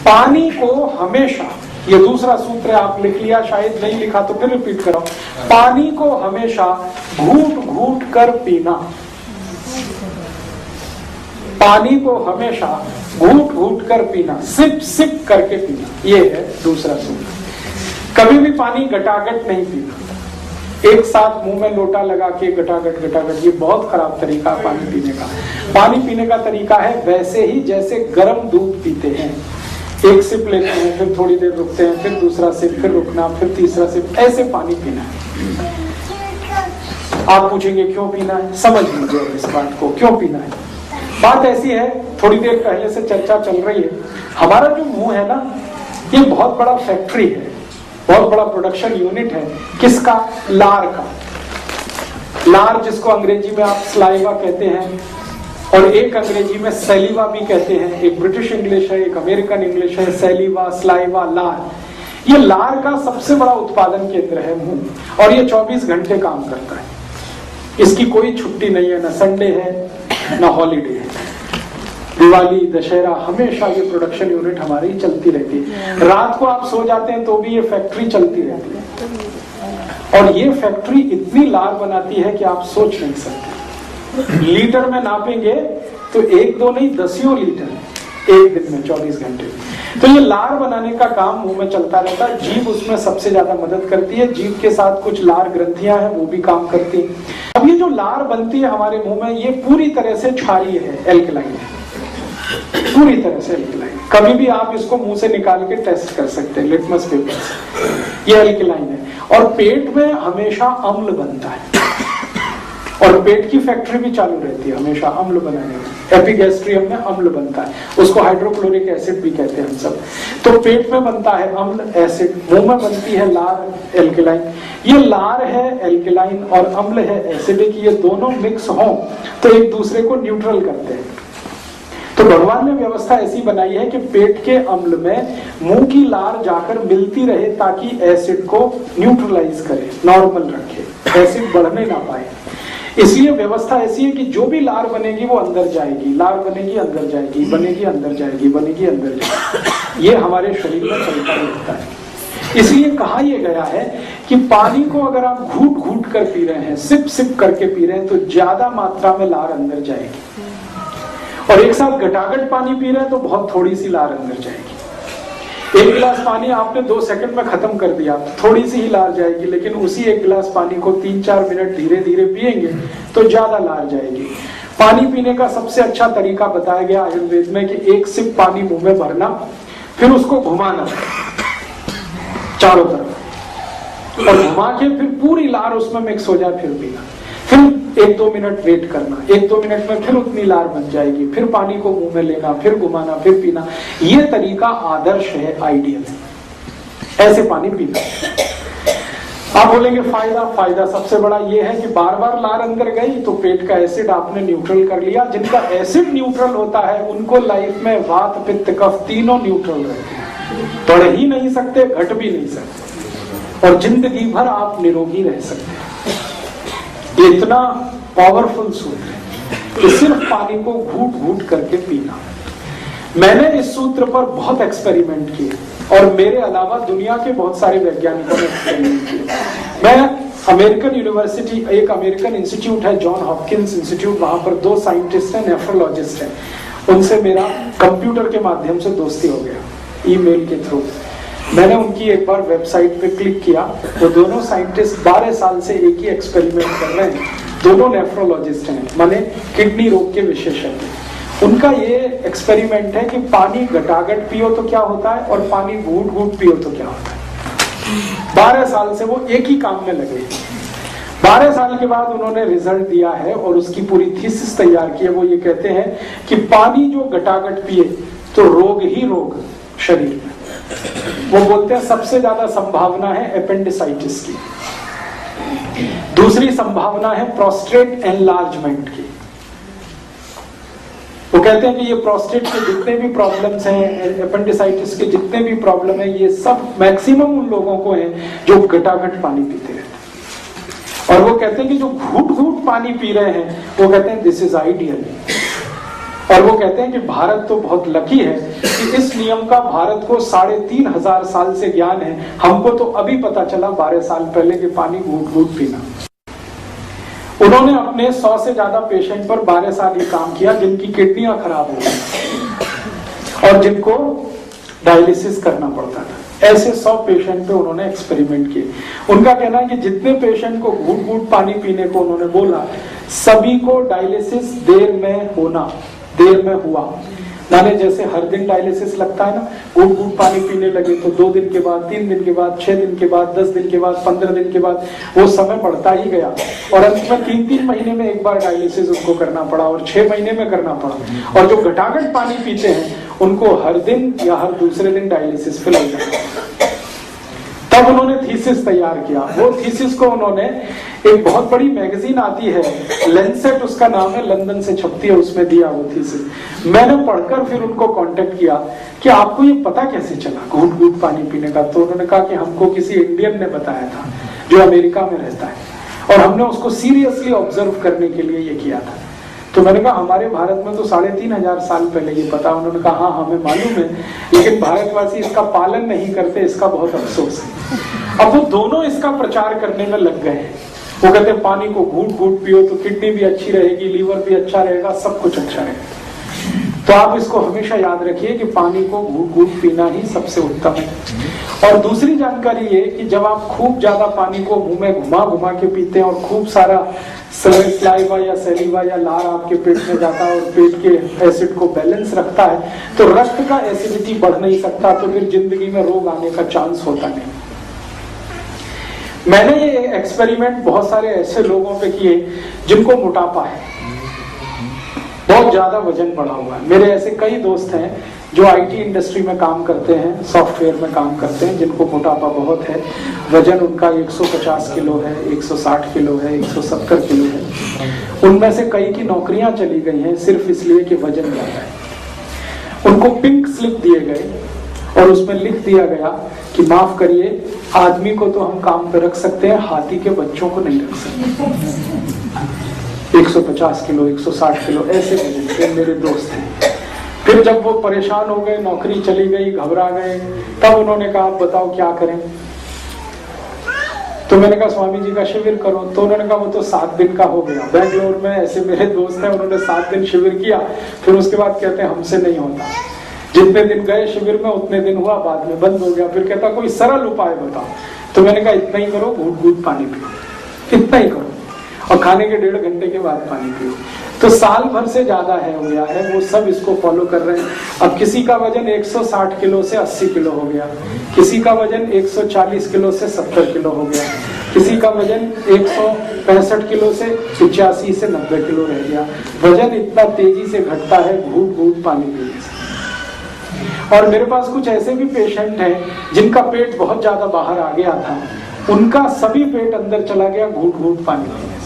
पानी को हमेशा, ये दूसरा सूत्र है, आप लिख लिया, शायद नहीं लिखा तो फिर रिपीट करो। पानी को हमेशा घूट घूट कर पीना, पानी को हमेशा घूट घूट कर पीना, सिप सिप करके पीना, ये है दूसरा सूत्र। कभी भी पानी गटागट नहीं पीना, एक साथ मुंह में लोटा लगा के गटागट गटागट, ये बहुत खराब तरीका है पानी पीने का। पानी पीने का तरीका है वैसे ही जैसे गर्म दूध पीते हैं, एक सिप लेते हैं, फिर थोड़ी देर रुकते हैं, फिर दूसरा सिप, फिर रुकना, फिर तीसरा सिप, ऐसे पानी पीना है। आप पूछेंगे क्यों पीना है, समझ लीजिए इस बात को, क्यों पीना है। बात ऐसी है, थोड़ी देर पहले से चर्चा चल रही है, हमारा जो मुंह है ना, ये बहुत बड़ा फैक्ट्री है, बहुत बड़ा प्रोडक्शन यूनिट है। किसका? लार का। लार जिसको अंग्रेजी में आप स्लाइवा कहते हैं, और एक अंग्रेजी में सैलिवा भी कहते हैं, एक ब्रिटिश इंग्लिश है, एक अमेरिकन इंग्लिश है, सैलिवा, स्लाइवा, लार। ये लार का सबसे बड़ा उत्पादन केंद्र है मुंह, और ये 24 घंटे काम करता है, इसकी कोई छुट्टी नहीं है, ना संडे है ना हॉलीडे है, दिवाली, दशहरा, हमेशा ये प्रोडक्शन यूनिट हमारी चलती रहती है। रात को आप सो जाते हैं तो भी ये फैक्ट्री चलती रहती है, और ये फैक्ट्री इतनी लार बनाती है कि आप सोच नहीं सकते। लीटर में नापेंगे तो 1-2 नहीं, 10 लीटर एक दिन में, 24 घंटे। तो ये लार बनाने का काम मुंह में चलता रहता है। जीभ उसमें सबसे ज्यादा मदद करती है, जीभ के साथ कुछ लार ग्रंथियां हैं वो भी काम करती हैं। अब ये जो लार बनती है हमारे मुंह में, ये पूरी तरह से क्षारीय है, एल्कलाइन है, पूरी तरह से एल्कलाइन। कभी भी आप इसको मुंह से निकाल के टेस्ट कर सकते हैं लिटमस पेपर से, ये एल्कलाइन है। और पेट में हमेशा अम्ल बनता है, और पेट की फैक्ट्री भी चालू रहती है हमेशा अम्ल बनाने में। एपिगैस्ट्रियम में अम्ल बनता है, उसको हाइड्रोक्लोरिक एसिड भी कहते हैं हम सब। तो पेट में बनता है अम्ल, एसिड, मुंह में बनती है लार, एल्कलाइन। ये लार है एल्कलाइन और अम्ल है एसिडिक, ये दोनों मिक्स हों तो एक दूसरे को न्यूट्रल करते हैं। तो भगवान ने व्यवस्था ऐसी बनाई है कि पेट के अम्ल में मुंह की लार जाकर मिलती रहे ताकि एसिड को न्यूट्रलाइज करे, नॉर्मल रखे, एसिड बढ़ने ना पाए। इसलिए व्यवस्था ऐसी है कि जो भी लार बनेगी वो अंदर जाएगी, लार बनेगी अंदर जाएगी, बनेगी अंदर जाएगी, बनेगी अंदर जाएगी, ये हमारे शरीर में चलता रहता है। इसलिए कहा यह गया है कि पानी को अगर आप घूट घूट कर पी रहे हैं, सिप सिप करके पी रहे हैं, तो ज्यादा मात्रा में लार अंदर जाएगी। और एक साथ घटाघट पानी पी रहे हैं तो बहुत थोड़ी सी लार अंदर जाएगी। एक गिलास पानी आपने 2 सेकंड में खत्म कर दिया, थोड़ी सी ही लार जाएगी, लेकिन उसी एक गिलास पानी को 3-4 मिनट धीरे धीरे पिएंगे तो ज्यादा लार जाएगी। पानी पीने का सबसे अच्छा तरीका बताया गया आयुर्वेद में कि एक सिप पानी मुंह में भरना, फिर उसको घुमाना चारों तरफ, और घुमा के फिर पूरी लार उसमें मिक्स हो जाए, फिर पीना। फिर 1-2 मिनट वेट करना, 1-2 मिनट में फिर उतनी लार बन जाएगी, फिर पानी को मुंह में लेना, फिर घुमाना, फिर पीना। ये तरीका आदर्श है, आइडियल है, ऐसे पानी पीना। आप बोलेंगे फायदा सबसे बड़ा ये है कि बार बार लार अंदर गई तो पेट का एसिड आपने न्यूट्रल कर लिया। जिनका एसिड न्यूट्रल होता है उनको लाइफ में वात, पित्त, कफ तीनों न्यूट्रल रहते हैं, बढ़ ही नहीं सकते, घट भी नहीं सकते, और जिंदगी भर आप निरोगी रह सकते हैं। इतना पावरफुल सूत्र है कि सिर्फ पानी को घूट घूट करके पीना। मैंने इस सूत्र पर बहुत एक्सपेरिमेंट किए, और मेरे अलावा दुनिया के बहुत सारे वैज्ञानिकों ने एक्सपेरिमेंट किए। मैं अमेरिकन यूनिवर्सिटी, एक अमेरिकन इंस्टीट्यूट है जॉन हॉपकिंस इंस्टीट्यूट, वहां पर 2 साइंटिस्ट हैं, नेफ्रोलॉजिस्ट हैं, उनसे मेरा कंप्यूटर के माध्यम से दोस्ती हो गया, ईमेल के थ्रू। मैंने उनकी एक बार वेबसाइट पे क्लिक किया, वो दोनों साइंटिस्ट 12 साल से एक ही एक्सपेरिमेंट कर रहे हैं, दोनों नेफ्रोलॉजिस्ट हैं, माने किडनी रोग के विशेषज्ञ। उनका ये एक्सपेरिमेंट है कि पानी घटाघट पियो तो क्या होता है, और पानी घूट घूट पियो तो क्या होता है। 12 साल से वो एक ही काम में लगे। 12 साल के बाद उन्होंने रिजल्ट दिया है और उसकी पूरी थीसिस तैयार की है। वो ये कहते हैं कि पानी जो घटाघट पिए तो रोग ही रोग शरीर में। वो बोलते हैं सबसे ज्यादा संभावना है एपेंडिसाइटिस की, दूसरी संभावना है प्रोस्टेट एनलार्जमेंट की। वो कहते हैं कि ये प्रोस्टेट के जितने भी प्रॉब्लम्स हैं, एपेंडिसाइटिस के जितने भी प्रॉब्लम है, ये सब मैक्सिमम उन लोगों को है जो घटाघट पानी पीते रहते हैं। और वो कहते हैं कि जो घूट घूट पानी पी रहे हैं, वो कहते हैं दिस इज आइडियल। और वो कहते हैं कि भारत तो बहुत लकी है कि इस नियम का भारत को 3500 साल से ज्ञान है, हमको तो अभी पता चला 12 साल पहले कि पानी घूट घूट पीना। उन्होंने अपने 100 से ज्यादा पेशेंट पर 12 साल ये काम किया जिनकी किडनियां खराब हो गई और जिनको डायलिसिस करना पड़ता था। ऐसे 100 पेशेंट पे उन्होंने एक्सपेरिमेंट किए। उनका कहना है कि जितने पेशेंट को घूट घूट पानी पीने को उन्होंने बोला, सभी को डायलिसिस देर में हुआ। माने जैसे हर दिन डायलिसिस लगता है ना, घूट घूट पानी पीने लगे तो 2 दिन के बाद, 3 दिन के बाद, 6 दिन के बाद, 10 दिन के बाद, 15 दिन के बाद वो समय बढ़ता ही गया और अंत में 3-3 महीने में एक बार डायलिसिस उनको करना पड़ा और 6 महीने में करना पड़ा। और जो घटाघट पानी पीते हैं उनको हर दिन या हर दूसरे दिन डायलिसिस पे लग जाता। तब उन्होंने थीसिस तैयार किया। वो थीसिस को उन्होंने एक बहुत बड़ी मैगजीन आती है लेंसेट, उसका नाम है, लंदन से छपती है, उसमें दिया वो थीसिस। मैंने पढ़कर फिर उनको कांटेक्ट किया कि आपको ये पता कैसे चला घूट घूट पानी पीने का। तो उन्होंने कहा कि हमको किसी इंडियन ने बताया था जो अमेरिका में रहता है और हमने उसको सीरियसली ऑब्जर्व करने के लिए ये किया था। तो मैंने कहा हमारे भारत में तो 3500 साल पहले ये पता। उन्होंने कहा हाँ हमें मालूम है, लेकिन भारतवासी इसका पालन नहीं करते, इसका बहुत अफसोस है। अब वो दोनों इसका प्रचार करने में लग गए हैं। वो कहते हैं पानी को घूट घूट पियो तो किडनी भी अच्छी रहेगी, लीवर भी अच्छा रहेगा, सब कुछ अच्छा रहेगा। तो आप इसको हमेशा याद रखिए कि पानी को घूट घूट पीना ही सबसे उत्तम है। और दूसरी जानकारी ये कि जब आप खूब ज्यादा पानी को मुंह में घुमा घुमा के पीते हैं और खूब सारा स्लाइवा या सैलिवा या लार आपके पेट में जाता है और पेट के एसिड को बैलेंस रखता है, तो रक्त का एसिडिटी बढ़ नहीं सकता, तो फिर जिंदगी में रोग आने का चांस होता नहीं। मैंने ये एक्सपेरिमेंट बहुत सारे ऐसे लोगों पे किए जिनको मोटापा है, बहुत ज्यादा वजन बढ़ा हुआ है। मेरे ऐसे कई दोस्त हैं जो आईटी इंडस्ट्री में काम करते हैं, सॉफ्टवेयर में काम करते हैं, जिनको मोटापा बहुत है। वजन उनका 150 किलो है, 160 किलो है, 170 किलो है। उनमें से कई की नौकरियां चली गई हैं सिर्फ इसलिए कि वजन ज्यादा है। उनको पिंक स्लिप दिए गए और उसमें लिख दिया गया कि माफ करिए, आदमी को तो हम काम पे रख सकते हैं, हाथी के बच्चों को नहीं रख सकते। 150 किलो, 160 किलो ऐसे वजन मेरे दोस्त हैं। फिर जब वो परेशान हो गए, नौकरी चली गई, घबरा गए, तब उन्होंने कहा आप बताओ क्या करें। तो मैंने कहा स्वामी जी का शिविर करो। तो उन्होंने कहा वो तो 7 दिन का हो गया। बेंगलोर में ऐसे मेरे दोस्त हैं, उन्होंने 7 दिन शिविर किया, फिर उसके बाद कहते हैं हमसे नहीं होता। जितने दिन गए शिविर में उतने दिन हुआ, बाद में बंद हो गया। फिर कहता कोई सरल उपाय बताओ। तो मैंने कहा इतना ही करो, घूट घूट पानी पियो, इतना ही करो और खाने के 1.5 घंटे के बाद पानी पियो। तो साल भर से ज्यादा है हो गया है, वो सब इसको फॉलो कर रहे हैं। अब किसी का वजन 160 किलो से 80 किलो हो गया, किसी का वजन 140 किलो से 70 किलो हो गया, किसी का वजन 165 किलो से 85 से 90 किलो रह गया। वजन इतना तेजी से घटता है घूट घूट पानी पीने से। और मेरे पास कुछ ऐसे भी पेशेंट हैं जिनका पेट बहुत ज्यादा बाहर आ गया था, उनका सभी पेट अंदर चला गया घूट घूट पानी पीने से।